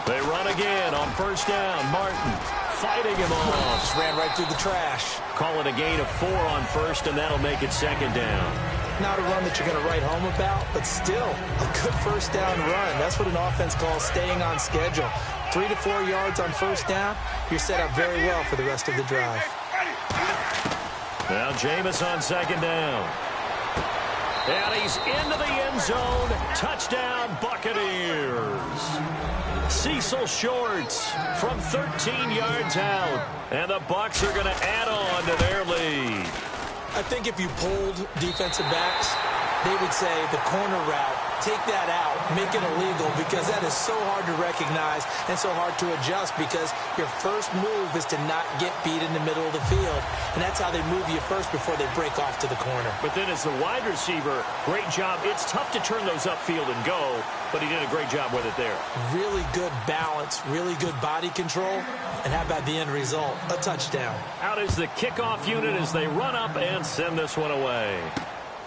They run again on first down. Martin fighting him off. Just ran right through the trash. Call it a gain of 4 on first, and that'll make it second down. Not a run that you're going to write home about, but still a good first down run. That's what an offense calls staying on schedule. 3 to 4 yards on first down, you're set up very well for the rest of the drive. Now Jameis on second down. And he's into the end zone. Touchdown, Buccaneers. Cecil Shorts from 13 yards out. And the Bucs are going to add on to their lead. I think if you polled defensive backs, they would say the corner route, take that out, make it illegal, because that is so hard to recognize and so hard to adjust, because your first move is to not get beat in the middle of the field. And that's how they move you first before they break off to the corner. But then as the wide receiver, great job. It's tough to turn those upfield and go, but he did a great job with it there. Really good balance, really good body control. And how about the end result? A touchdown. Out is the kickoff unit as they run up and send this one away.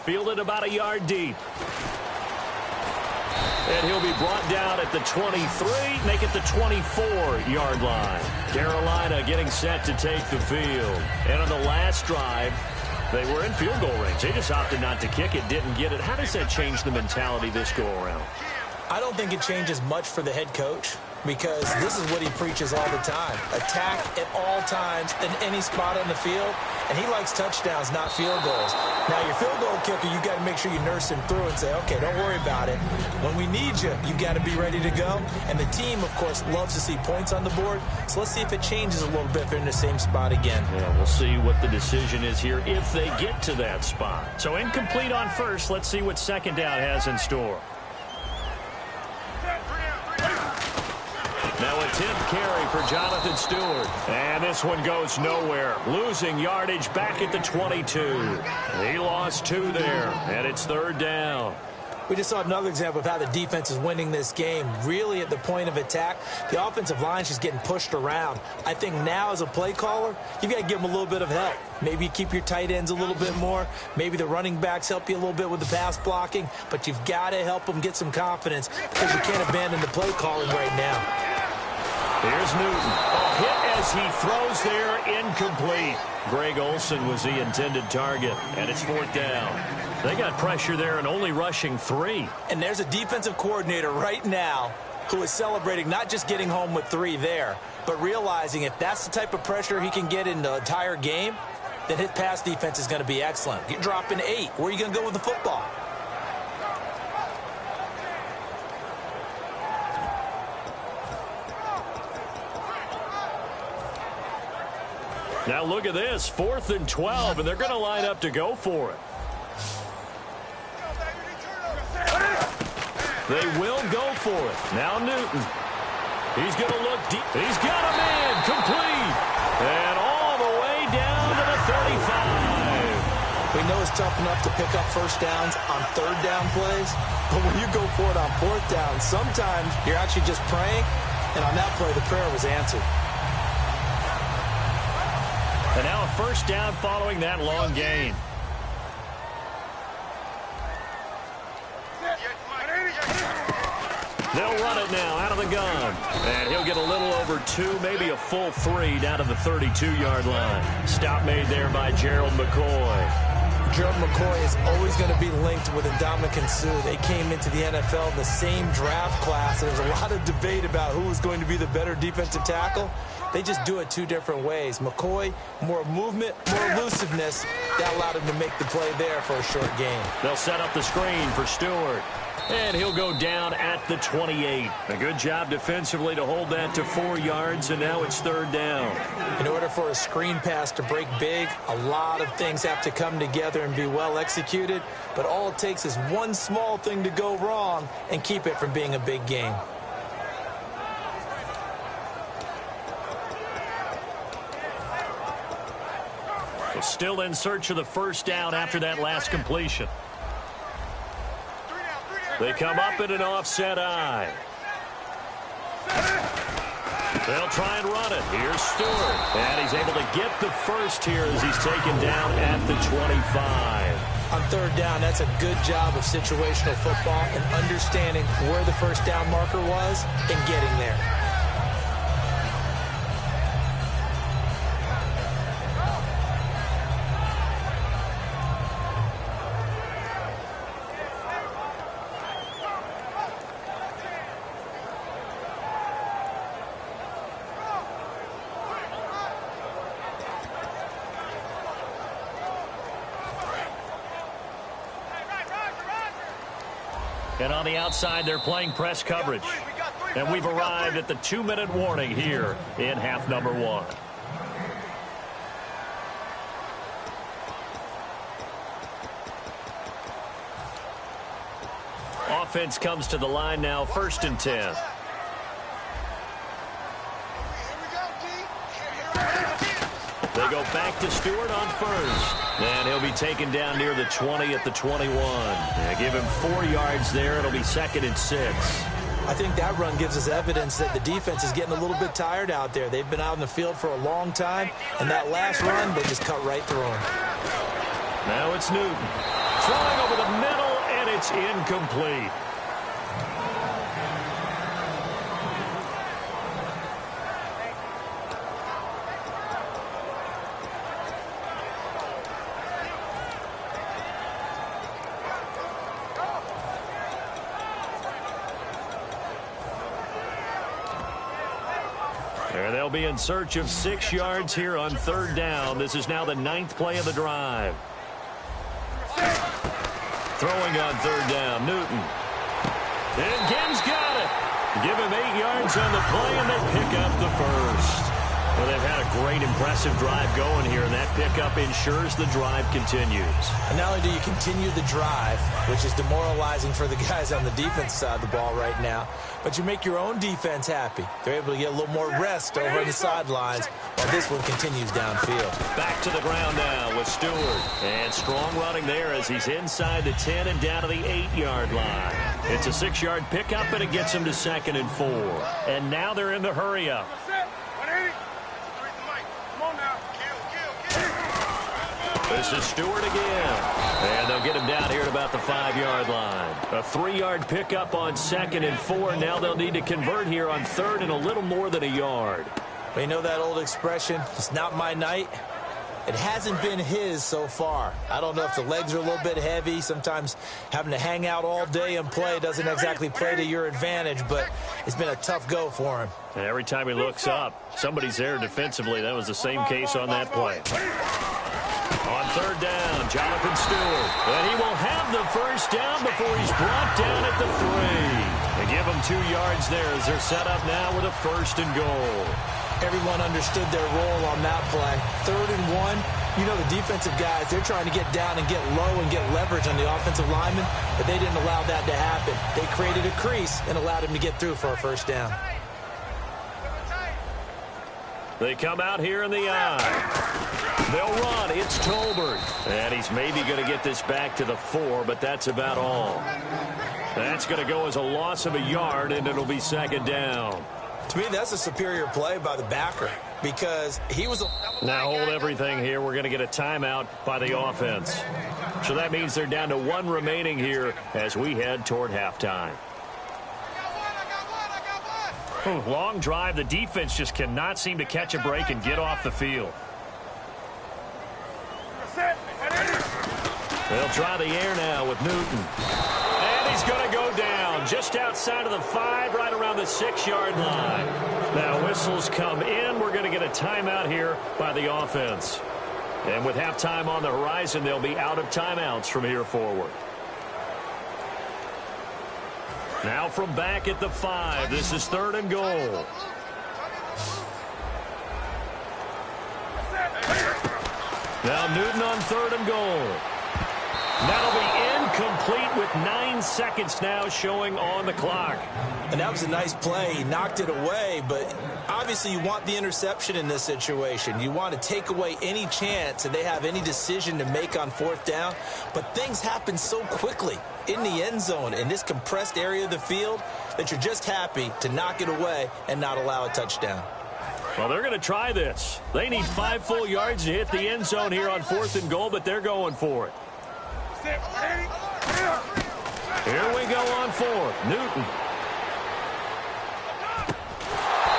Fielded about a yard deep. And he'll be brought down at the 23, make it the 24-yard line. Carolina getting set to take the field. And on the last drive, they were in field goal range. They just opted not to kick it, didn't get it. How does that change the mentality this go-around? I don't think it changes much for the head coach, because this is what he preaches all the time. Attack at all times in any spot on the field, and he likes touchdowns, not field goals. Now, your field goal kicker, you got to make sure you nurse him through and say, okay, don't worry about it. When we need you, you got to be ready to go. And the team, of course, loves to see points on the board, so let's see if it changes a little bit if they're in the same spot again. Yeah, we'll see what the decision is here if they get to that spot. So incomplete on first. Let's see what second down has in store. Now a 10th carry for Jonathan Stewart. And this one goes nowhere. Losing yardage back at the 22. He lost 2 there, and it's third down. We just saw another example of how the defense is winning this game. Really at the point of attack, the offensive line is just getting pushed around. I think now as a play caller, you've got to give them a little bit of help. Maybe you keep your tight ends a little bit more. Maybe the running backs help you a little bit with the pass blocking. But you've got to help them get some confidence, because you can't abandon the play calling right now. Here's Newton. A hit as he throws there, incomplete. Greg Olsen was the intended target, and it's fourth down. They got pressure there and only rushing 3. And there's a defensive coordinator right now who is celebrating not just getting home with 3 there, but realizing if that's the type of pressure he can get in the entire game, then his pass defense is going to be excellent. You're dropping 8. Where are you going to go with the football? Now look at this, 4th and 12, and they're going to line up to go for it. They will go for it. Now Newton. He's going to look deep. He's got a man, complete. And all the way down to the 35. We know it's tough enough to pick up first downs on third down plays, but when you go for it on fourth down, sometimes you're actually just praying, and on that play, the prayer was answered. And now a first down following that long gain. They'll run it now out of the gun. And he'll get a little over 2, maybe a full 3 down to the 32-yard line. Stop made there by Gerald McCoy. Gerald McCoy is always going to be linked with Ndamukong Suh. They came into the NFL in the same draft class. There's a lot of debate about who is going to be the better defensive tackle. They just do it 2 different ways. McCoy, more movement, more elusiveness. That allowed him to make the play there for a short gain. They'll set up the screen for Stewart. And he'll go down at the 28. A good job defensively to hold that to 4 yards, and now it's third down. In order for a screen pass to break big, a lot of things have to come together and be well executed. But all it takes is one small thing to go wrong and keep it from being a big game. Still in search of the first down after that last completion. They come up in an offset eye. They'll try and run it. Here's Stewart. And he's able to get the first here as he's taken down at the 25. On third down, that's a good job of situational football and understanding where the first down marker was and getting there. And on the outside, they're playing press coverage. And we've arrived at the 2-minute warning here in half number 1. Offense comes to the line now, 1st and 10. They go back to Stewart on 1st. And he'll be taken down near the 20 at the 21. They give him 4 yards there. It'll be 2nd and 6. I think that run gives us evidence that the defense is getting a little bit tired out there. They've been out in the field for a long time, and that last run, they just cut right through them. Now it's Newton. Throwing over the middle, and it's incomplete. They'll be in search of 6 yards here on 3rd down. This is now the 9th play of the drive. Throwing on 3rd down, Newton. And Gibbs got it. Give him 8 yards on the play, and they pick up the 1st. Well, they've had a great, impressive drive going here, and that pickup ensures the drive continues. And not only do you continue the drive, which is demoralizing for the guys on the defense side of the ball right now, but you make your own defense happy. They're able to get a little more rest over on the sidelines while this one continues downfield. Back to the ground now with Stewart. And strong running there as he's inside the 10 and down to the 8-yard line. It's a 6-yard pickup, and it gets him to 2nd and 4. And now they're in the hurry-up. This is Stewart again. And they'll get him down here at about the 5-yard line. A 3-yard pickup on 2nd and 4. Now they'll need to convert here on 3rd and a little more than a yard. Well, you know that old expression, it's not my night? It hasn't been his so far. I don't know if the legs are a little bit heavy. Sometimes having to hang out all day and play doesn't exactly play to your advantage, but it's been a tough go for him. And every time he looks up, somebody's there defensively. That was the same case on that play. On 3rd down, Jonathan Stewart. And he will have the 1st down before he's brought down at the 3. They give him 2 yards there as they're set up now with a 1st and goal. Everyone understood their role on that play. 3rd and 1. You know the defensive guys, they're trying to get down and get low and get leverage on the offensive lineman, but they didn't allow that to happen. They created a crease and allowed him to get through for a 1st down. They come out here in the eye. They'll run. It's Tolbert. And he's maybe going to get this back to the 4, but that's about all. That's going to go as a loss of a yard, and it'll be 2nd down. To me, that's a superior play by the backer because he was... Now hold everything here. We're going to get a timeout by the offense. So that means they're down to 1 remaining here as we head toward halftime. Long drive. The defense just cannot seem to catch a break and get off the field. They'll try the air now with Newton. And he's going to go down just outside of the 5, right around the 6-yard line. Now whistles come in. We're going to get a timeout here by the offense. And with halftime on the horizon, they'll be out of timeouts from here forward. Now from back at the 5, this is 3rd and goal. Now Newton on 3rd and goal. That'll be incomplete with 9 seconds now showing on the clock. And that was a nice play. He knocked it away, but obviously you want the interception in this situation. You want to take away any chance that they have any decision to make on 4th down. But things happen so quickly in the end zone in this compressed area of the field that you're just happy to knock it away and not allow a touchdown. Well, they're going to try this. They need 5 full yards to hit the end zone here on 4th and goal, but they're going for it. Here we go on 4th. Newton.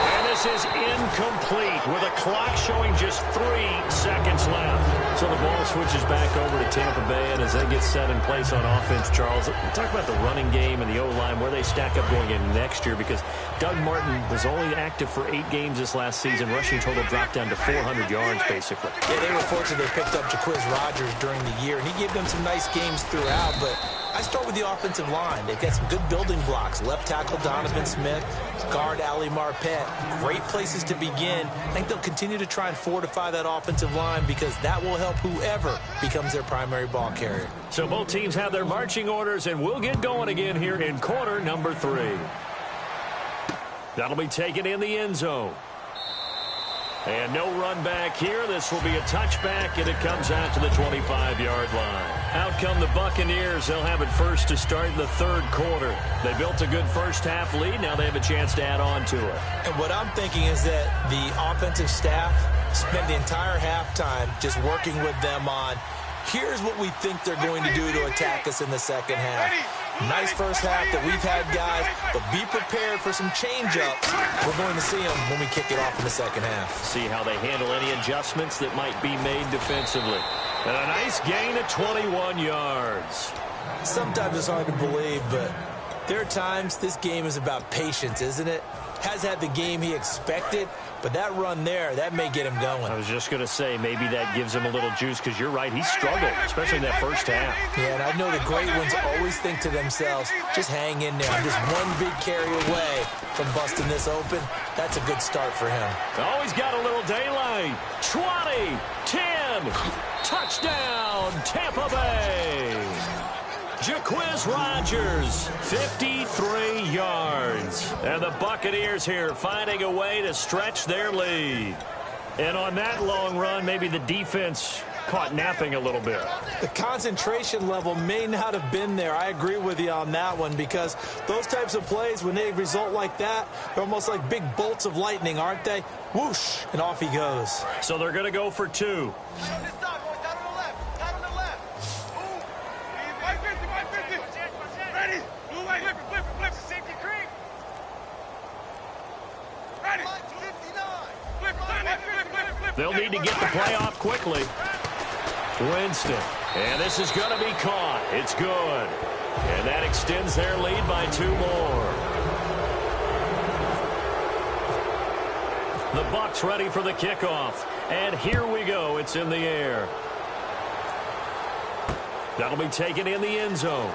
And this is incomplete with a clock showing just 3 seconds left. So the ball switches back over to Tampa Bay, and as they get set in place on offense, Charles, talk about the running game and the O-line, where they stack up going in next year, because Doug Martin was only active for 8 games this last season. Rushing total dropped down to 400 yards, basically. Yeah, they were fortunate they picked up Jaquiz Rodgers during the year, and he gave them some nice games throughout, but I start with the offensive line. They've got some good building blocks. Left tackle Donovan Smith, guard Ali Marpet. Great places to begin. I think they'll continue to try and fortify that offensive line because that will help whoever becomes their primary ball carrier. So both teams have their marching orders, and we'll get going again here in quarter number 3. That'll be taken in the end zone. And no run back here. This will be a touchback, and it comes out to the 25-yard line. Out come the Buccaneers. They'll have it first to start in the third quarter. They built a good first-half lead. Now they have a chance to add on to it. And what I'm thinking is that the offensive staff spent the entire halftime just working with them on, here's what we think they're going to do to attack us in the second half. Nice first half that we've had, guys, but be prepared for some change-ups. We're going to see them when we kick it off in the second half. See how they handle any adjustments that might be made defensively. And a nice gain of 21 yards. Sometimes it's hard to believe, but there are times this game is about patience, isn't it? Has had the game he expected, but that run there, that may get him going. I was just going to say, maybe that gives him a little juice, because you're right, he struggled, especially in that first half. Yeah, and I know the great ones always think to themselves, just hang in there. I'm just one big carry away from busting this open. That's a good start for him. Oh, he's got a little daylight. 20, 10, touchdown, Tampa Bay. Jaquiz Rodgers, 53 yards. And the Buccaneers here finding a way to stretch their lead. And on that long run, maybe the defense caught napping a little bit. The concentration level may not have been there. I agree with you on that one, because those types of plays, when they result like that, they're almost like big bolts of lightning, aren't they? Whoosh, and off he goes. So they're going to go for 2. They'll need to get the play off quickly. Winston. And this is going to be caught. It's good. And that extends their lead by 2 more. The Bucs ready for the kickoff. And here we go. It's in the air. That'll be taken in the end zone.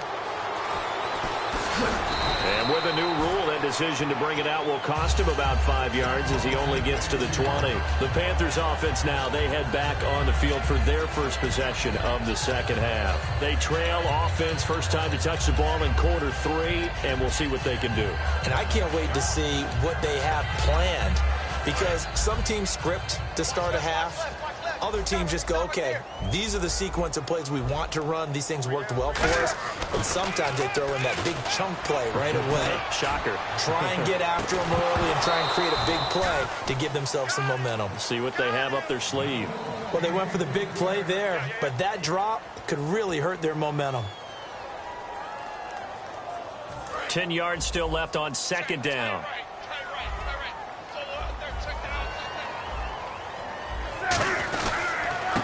And with a new rule, that decision to bring it out will cost him about 5 yards as he only gets to the 20. The Panthers offense now, they head back on the field for their first possession of the second half. They trail offense, first time to touch the ball in quarter 3, and we'll see what they can do. And I can't wait to see what they have planned, because some teams script to start a half. Other teams just go, okay, these are the sequence of plays we want to run. These things worked well for us. And sometimes they throw in that big chunk play right away. Shocker. Try and get after them early and try and create a big play to give themselves some momentum. See what they have up their sleeve. Well, they went for the big play there, but that drop could really hurt their momentum. 10 yards still left on second down.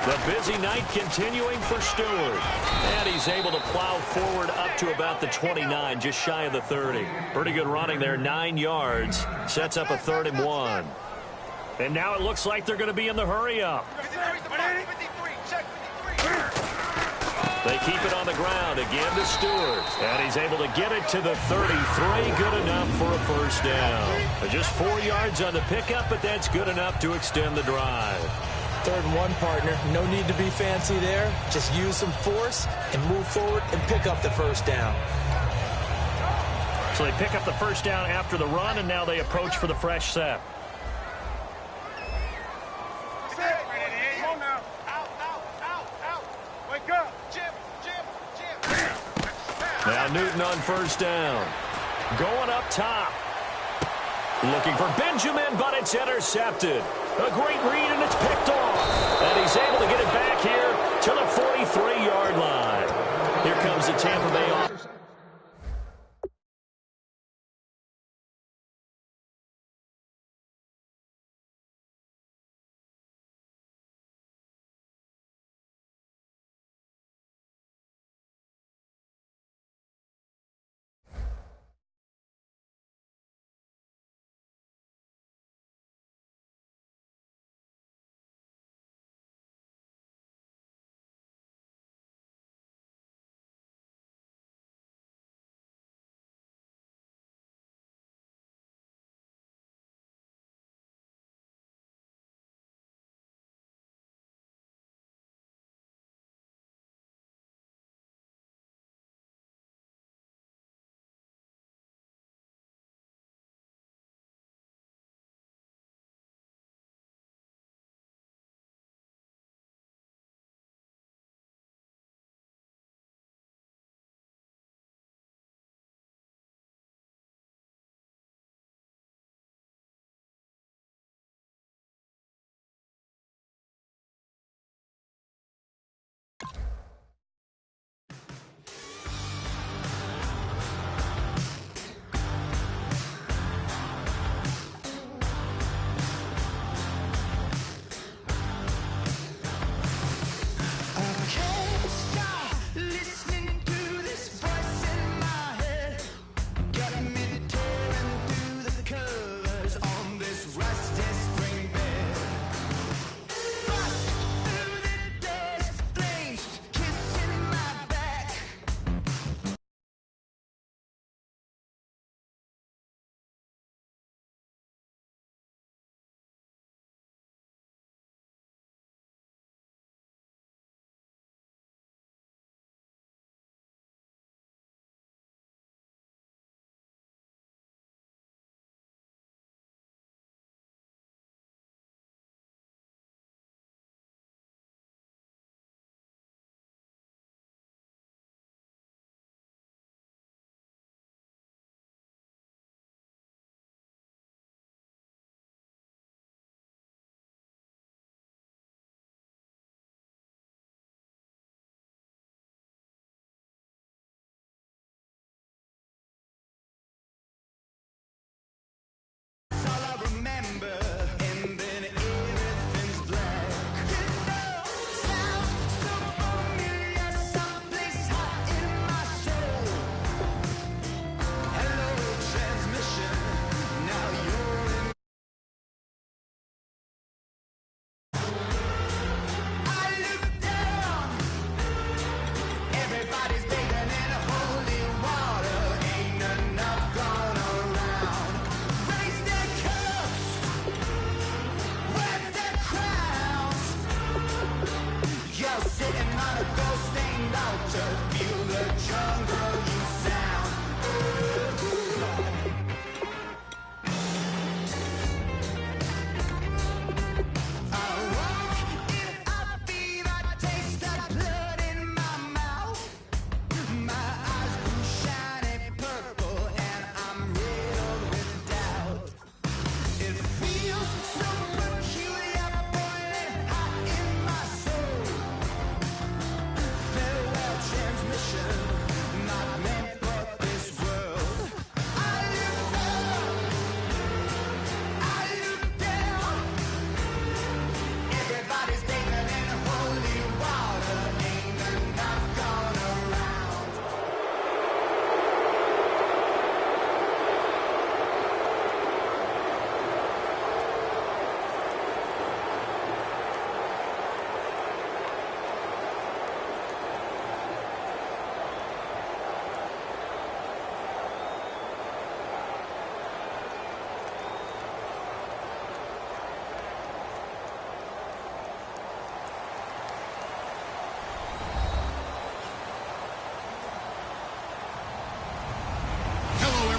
The busy night continuing for Stewart. And he's able to plow forward up to about the 29, just shy of the 30. Pretty good running there, 9 yards. Sets up a 3rd and 1. And now it looks like they're going to be in the hurry-up. They keep it on the ground again to Stewart. And he's able to get it to the 33. Good enough for a first down. Just 4 yards on the pickup, but that's good enough to extend the drive. 3rd and 1, partner. No need to be fancy there. Just use some force and move forward and pick up the first down. So they pick up the first down after the run, and now they approach for the fresh set. Now Newton on first down. Going up top. Looking for Benjamin, but it's intercepted. A great read, and it's picked off. And he's able to get it back here to the 43-yard line. Here comes the Tampa Bay offense.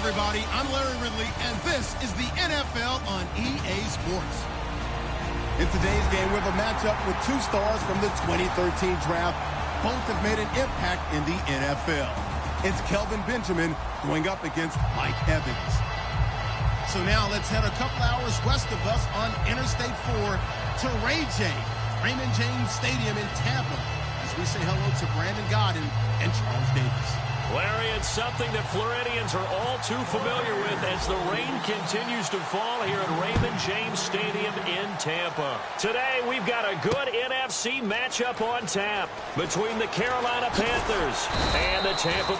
everybody. I'm Larry Ridley, and this is the NFL on EA Sports. In today's game, we have a matchup with two stars from the 2013 draft. Both have made an impact in the NFL. It's Kelvin Benjamin going up against Mike Evans. So now let's head a couple hours west of us on Interstate 4 to Raymond James Stadium in Tampa, as we say hello to Brandon Godden and Charles Davis. Larry, it's something that Floridians are all too familiar with as the rain continues to fall here at Raymond James Stadium in Tampa. Today, we've got a good NFC matchup on tap between the Carolina Panthers and the Tampa